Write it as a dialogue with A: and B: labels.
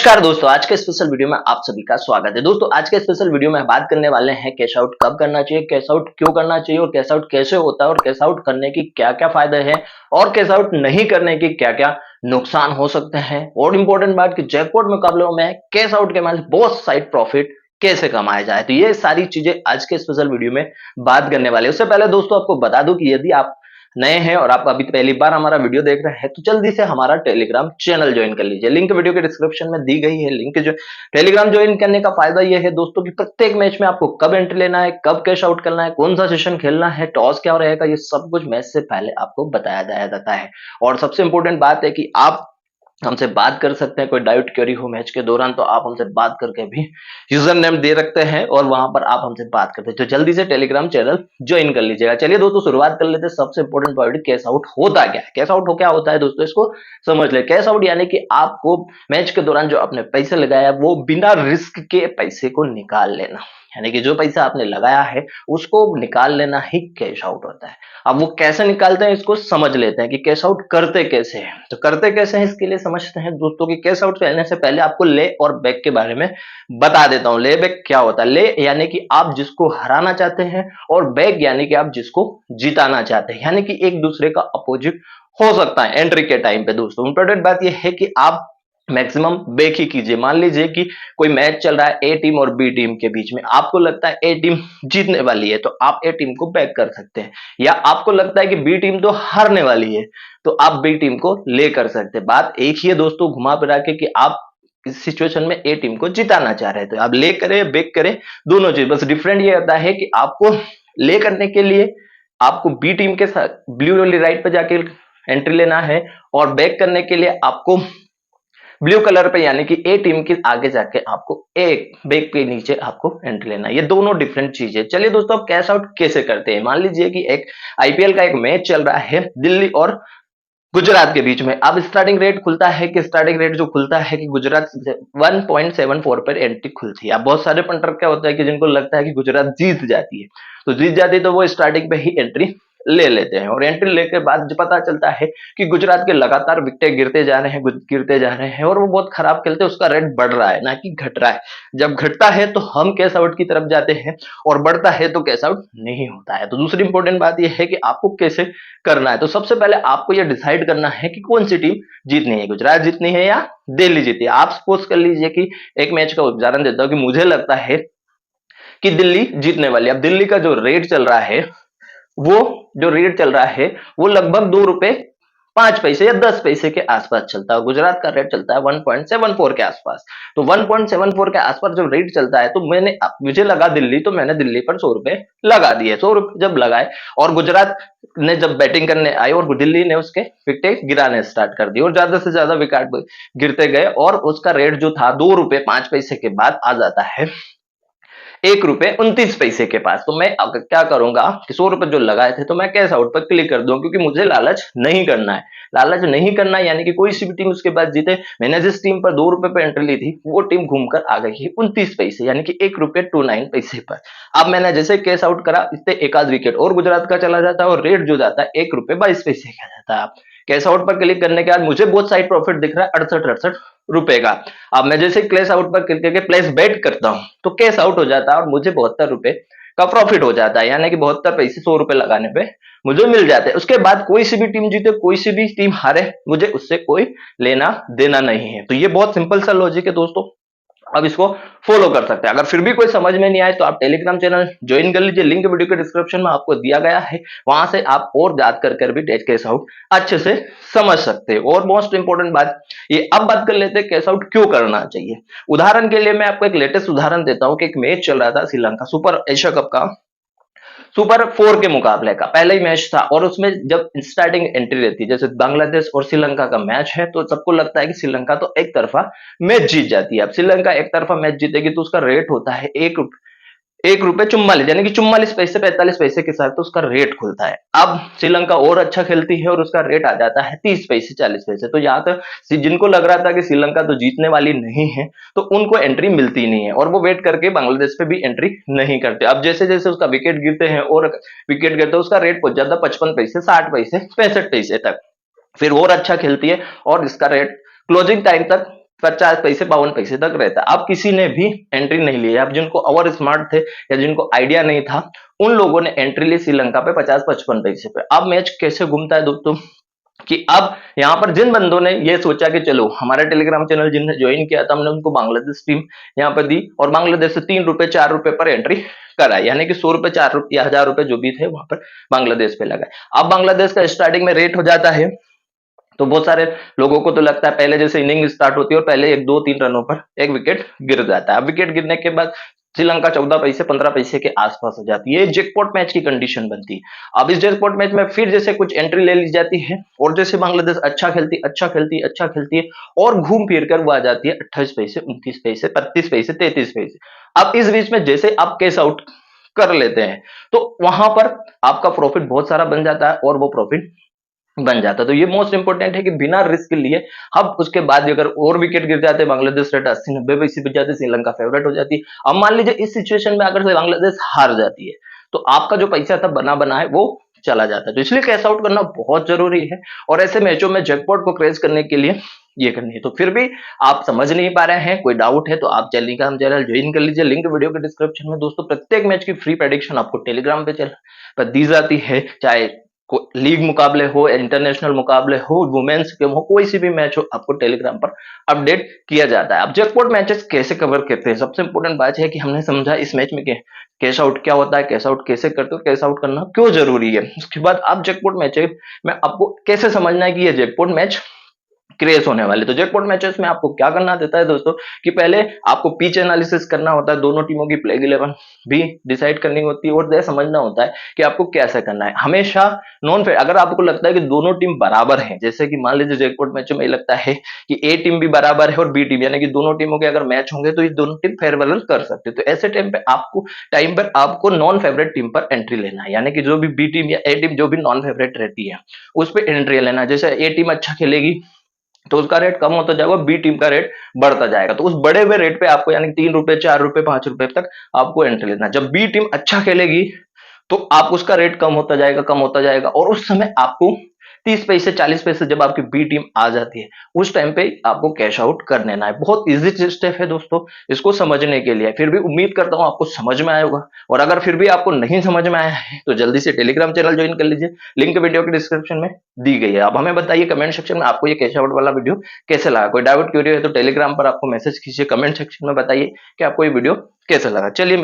A: नमस्कार दोस्तों, आज के स्पेशल वीडियो में आप सभी का स्वागत है। दोस्तों आज के स्पेशल वीडियो में बात करने वाले हैं कैश आउट कब करना चाहिए, कैश आउट क्यों करना चाहिए और कैश आउट कैसे होता है और कैश आउट करने की क्या-क्या फायदे हैं और कैश आउट नहीं करने की क्या-क्या नुकसान हो सकते हैं। और इम्पोर्टेंट बात कि जैकपॉट मुकाबलों में कैश आउट के माध्यम बहुत साइड प्रॉफिट कैसे कमाया जाए, तो ये सारी चीजें आज के स्पेशल वीडियो में बात करने वाले हैं। उससे पहले दोस्तों आपको बता दूं कि यदि आप नए हैं और आप अभी पहली बार हमारा वीडियो देख रहे हैं तो जल्दी से हमारा टेलीग्राम चैनल ज्वाइन कर लीजिए। लिंक वीडियो के डिस्क्रिप्शन में दी गई है। लिंक जो टेलीग्राम ज्वाइन करने का फायदा यह है दोस्तों कि प्रत्येक मैच में आपको कब एंट्री लेना है, कब कैश आउट करना है, कौन सा सेशन खेलना है, टॉस क्या रहेगा, ये सब कुछ मैच से पहले आपको बताया जाया जाता है। और सबसे इंपॉर्टेंट बात है कि आप हमसे बात कर सकते हैं। कोई डाउट क्वेरी हो मैच के दौरान तो आप हमसे बात करके भी यूजर नेम दे रखते हैं और वहां पर आप हमसे बात करते हैं। तो जल्दी से टेलीग्राम चैनल ज्वाइन कर लीजिएगा। चलिए दोस्तों शुरुआत कर लेते हैं। सबसे इंपॉर्टेंट पॉइंट, कैश आउट होता क्या है। कैश आउट हो क्या होता है दोस्तों, इसको समझ ले। कैश आउट यानी कि आपको मैच के दौरान जो आपने पैसे लगाया वो बिना रिस्क के पैसे को निकाल लेना, यानी कि जो पैसा आपने लगाया है उसको निकाल लेना ही कैश आउट होता है। अब वो कैसे निकालते हैं इसको समझ लेते हैं कि कैश आउट करते कैसे हैं। तो करते कैसे हैं इसके लिए समझते हैं दोस्तों कि कैश आउट करने से पहले आपको ले और बैक के बारे में बता देता हूं। ले बैक क्या होता है। ले यानी कि आप जिसको हराना चाहते हैं और बैक यानी कि आप जिसको जिताना चाहते हैं, यानी कि एक दूसरे का अपोजिट हो सकता है एंट्री के टाइम पे। दोस्तों इंपॉर्टेंट बात यह है कि आप मैक्सिमम बैक ही कीजिए। मान लीजिए कि कोई मैच चल रहा है ए टीम और बी टीम के बीच में, आपको लगता है ए टीम जीतने वाली है तो आप ए टीम को बैक कर सकते हैं, या आपको लगता है कि बी टीम तो हारने वाली है तो आप बी टीम को ले कर सकते हैं। बात एक ही है दोस्तों, घुमा फिरा के, कि आप इस सिचुएशन में ए टीम को जिताना चाह रहे हैं तो आप ले करें बैक करें, दोनों चीज। बस डिफरेंट ये होता है कि आपको ले करने के लिए आपको बी टीम के साथ ब्लू वाली राइट पे जाके एंट्री लेना है और बैक करने के लिए आपको ब्लू कलर पे यानी कि ए टीम के आगे जाके आपको एक बैक के नीचे आपको एंट्री लेना है। ये दोनों डिफरेंट चीजें। चलिए दोस्तों अब कैश आउट कैसे करते हैं। मान लीजिए कि एक आईपीएल का एक मैच चल रहा है दिल्ली और गुजरात के बीच में। अब स्टार्टिंग रेट खुलता है कि स्टार्टिंग रेट जो खुलता है कि गुजरात 1.74 पर एंट्री खुलती है। अब बहुत सारे पंटर क्या होता है कि जिनको लगता है कि गुजरात जीत जाती है, तो जीत जाती है तो वो स्टार्टिंग पे ही एंट्री ले लेते हैं और एंट्री लेके बाद पता चलता है कि गुजरात के लगातार विकेट गिरते जा रहे हैं, गिरते जा रहे हैं और वो बहुत खराब खेलते हैं, उसका रेट बढ़ रहा है ना कि घट रहा है। जब घटता है तो हम कैश आउट की तरफ जाते हैं और बढ़ता है तो कैश आउट नहीं होता है। तो दूसरी इंपॉर्टेंट बात यह है कि आपको कैसे करना है। तो सबसे पहले आपको यह डिसाइड करना है कि कौन सी टीम जीतनी है, गुजरात जीतनी है या दिल्ली जीतनी है। आप सपोज कर लीजिए कि एक मैच का उदाहरण देता हूं कि मुझे लगता है कि दिल्ली जीतने वाली है। अब दिल्ली का जो रेट चल रहा है वो जो रेट चल रहा है वो लगभग 2 रुपए 5 पैसे या 10 पैसे के आसपास चलता है। गुजरात का रेट चलता है 1.74 के आसपास। तो 1.74 के आसपास जब रेट चलता है तो मुझे लगा दिल्ली, तो मैंने दिल्ली पर 100 रुपए लगा दिए। 100 रुपए जब लगाए और गुजरात ने जब बैटिंग करने आई और दिल्ली ने उसके विकेट गिराने स्टार्ट कर दिए और ज्यादा से ज्यादा विकेट गिरते गए और उसका रेट जो था 2 रुपए 5 पैसे के बाद आ जाता है 1 रुपए 29 पैसे के पास। तो मैं अब क्या करूंगा कि 100 रुपए जो लगाए थे तो मैं कैश आउट पर क्लिक कर दूं, क्योंकि मुझे लालच नहीं करना है। लालच नहीं करना यानी कि कोई सी भी टीम उसके बाद जीते। मैंने जिस टीम पर 2 रुपए पे एंट्री ली थी वो टीम घूमकर आ गई है 29 पैसे यानी कि 1 रुपए 29 पैसे पर। अब मैंने जैसे कैश आउट करा इससे एक आध विकेट और गुजरात का चला जाता है और रेट जो जाता है 1 रुपए 22 पैसे का जाता है। कैश आउट पर क्लिक करने के बाद मुझे बहुत साइड प्रॉफिट दिख रहा है 68 रुपए का। अब मैं जैसे कैश आउट पर क्लिक करके प्लेस बेट करता हूं तो कैश आउट हो जाता है और मुझे 72 रुपए का प्रॉफिट हो जाता है, यानी कि 72 पैसे 100 रुपए लगाने पे मुझे मिल जाते हैं। उसके बाद कोई सी भी टीम जीते कोई सी भी टीम हारे मुझे उससे कोई लेना देना नहीं है। तो ये बहुत सिंपल सा लॉजिक है दोस्तों, अब इसको फॉलो कर सकते हैं। अगर फिर भी कोई समझ में नहीं आए तो आप टेलीग्राम चैनल ज्वाइन कर लीजिए। लिंक वीडियो के डिस्क्रिप्शन में आपको दिया गया है, वहां से आप और याद कर भी कैश आउट अच्छे से समझ सकते हैं। और मोस्ट इंपोर्टेंट बात ये, अब बात कर लेते हैं कैश आउट क्यों करना चाहिए। उदाहरण के लिए मैं आपको एक लेटेस्ट उदाहरण देता हूं कि एक मैच चल रहा था श्रीलंका सुपर एशिया कप का सुपर 4 के मुकाबले का पहला ही मैच था और उसमें जब स्टार्टिंग एंट्री रहती है, जैसे बांग्लादेश और श्रीलंका का मैच है तो सबको लगता है कि श्रीलंका तो एक तरफा मैच जीत जाती है। अब श्रीलंका एक तरफा मैच जीतेगी तो उसका रेट होता है 1 रुपए 44 यानी कि 44 पैसे 45 पैसे के साथ तो उसका रेट खुलता है। अब श्रीलंका और अच्छा खेलती है और उसका रेट आ जाता है 30 पैसे 40 पैसे। तो यहाँ तक जिनको लग रहा था कि श्रीलंका तो जीतने वाली नहीं है तो उनको एंट्री मिलती नहीं है और वो वेट करके बांग्लादेश पे भी एंट्री नहीं करते। अब जैसे जैसे उसका विकेट गिरते हैं और विकेट गिरते हैं उसका रेट पहुंच जाता है 55 पैसे 60 पैसे 65 पैसे तक। फिर और अच्छा खेलती है और इसका रेट क्लोजिंग टाइम तक 50 पैसे 52 पैसे तक रहता है। अब किसी ने भी एंट्री नहीं ली है। अब जिनको ओवर स्मार्ट थे या जिनको आइडिया नहीं था, उन लोगों ने एंट्री ली श्रीलंका पे 50-55 पैसे पे। अब मैच कैसे घूमता है दोस्तों कि अब यहाँ पर जिन बंदों ने ये सोचा कि चलो हमारा टेलीग्राम चैनल जिनने ज्वाइन किया था, हमने उनको बांग्लादेश टीम यहाँ पर दी और बांग्लादेश से 3 रुपए 4 रुपए पर एंट्री कराई, यानी कि 100 रुपए 4 रुपए 1000 रुपए जो भी थे वहां पर बांग्लादेश पे लगाए। अब बांग्लादेश का स्टार्टिंग में रेट हो जाता है, तो बहुत सारे लोगों को तो लगता है पहले जैसे इनिंग स्टार्ट होती है और पहले 1 2 3 रनों पर एक विकेट गिर जाता है। अब विकेट गिरने के बाद श्रीलंका 14 पैसे 15 पैसे के आसपास हो जाती है। ये जैकपॉट मैच की कंडीशन बनती है। अब इस जैकपॉट मैच में फिर जैसे कुछ एंट्री ले ली जाती है और जैसे बांग्लादेश अच्छा खेलती है और घूम फिर कर वो आ जाती है 28 पैसे 29 पैसे 32 पैसे 33 पैसे। अब इस बीच में जैसे आप कैश आउट कर लेते हैं तो वहां पर आपका प्रॉफिट बहुत सारा बन जाता है और वो प्रॉफिट बन जाता है। तो ये मोस्ट इंपोर्टेंट है कि बिना रिस्क लिए अब उसके बाद अगर और विकेट गिर जाते हैं, बांग्लादेश रेट 80-90 पैसे बच जाते, श्रीलंका फेवरेट हो जाती है। अब मान लीजिए इस सिचुएशन में अगर से बांग्लादेश हार जाती है तो आपका जो पैसा था बना बना है वो चला जाता है। तो इसलिए कैश आउट करना बहुत जरूरी है और ऐसे मैचों में जैकपॉट को क्रेज करने के लिए ये करनी है। तो फिर भी आप समझ नहीं पा रहे हैं, कोई डाउट है तो आप टेलीग्राम चैनल ज्वाइन कर लीजिए, लिंक वीडियो के डिस्क्रिप्शन में। दोस्तों प्रत्येक मैच की फ्री प्रेडिक्शन आपको टेलीग्राम पे चैनल पर दी जाती है, चाहे लीग मुकाबले हो, इंटरनेशनल मुकाबले हो, वुमेन्स के हो, कोई सी भी मैच हो, आपको टेलीग्राम पर अपडेट किया जाता है। अब जैकपॉट मैचेस कैसे कवर करते हैं, सबसे इंपॉर्टेंट बात है कि हमने समझा इस मैच में कैश आउट क्या होता है, कैश आउट कैसे करते हो, कैश आउट करना क्यों जरूरी है। उसके बाद आप जैकपॉट मैच में आपको कैसे समझना है कि ये जैकपॉट मैच क्रिएट होने वाले। तो जैकपॉट मैचेस में आपको क्या करना देता है दोस्तों कि पहले आपको पिच एनालिसिस करना होता है, दोनों टीमों की प्लेइंग 11 भी डिसाइड करनी होती है और यह समझना होता है कि आपको कैसे करना है। हमेशा नॉन फेयर, अगर आपको लगता है कि दोनों टीम बराबर है, जैसे कि मान लीजिए जैकपॉट मैचों में लगता है कि ए टीम भी बराबर है और बी टीम, यानी कि दोनों टीमों के अगर मैच होंगे तो ये दोनों टीम फेवरेबल कर सकते हैं। तो ऐसे टाइम पर आपको नॉन फेवरेट टीम पर एंट्री लेना है, यानी कि जो भी बी टीम या ए टीम जो भी नॉन फेवरेट रहती है उस पर एंट्री लेना है। जैसे ए टीम अच्छा खेलेगी तो उसका रेट कम होता जाएगा, बी टीम का रेट बढ़ता जाएगा। तो उस बढ़े हुए रेट पे आपको यानी 3 रुपए 4 रुपए 5 रुपए तक आपको एंट्री लेना है। जब बी टीम अच्छा खेलेगी तो आप उसका रेट कम होता जाएगा और उस समय आपको 30 पैसे 40 पैसे जब आपकी बी टीम आ जाती है उस टाइम पे आपको कैश आउट कर लेना है। बहुत इजी स्टेप है दोस्तों इसको समझने के लिए। फिर भी उम्मीद करता हूं आपको समझ में आया होगा और अगर फिर भी आपको नहीं समझ में आया है तो जल्दी से टेलीग्राम चैनल ज्वाइन कर लीजिए, लिंक वीडियो के डिस्क्रिप्शन में दी गई है। अब हमें बताइए कमेंट सेक्शन में आपको ये कैश आउट वाला वीडियो कैसे लगा। कोई डाउट क्यूरी है तो टेलीग्राम पर आपको मैसेज कीजिए, कमेंट सेक्शन में बताइए कि आपको ये वीडियो कैसा लगा। चलिए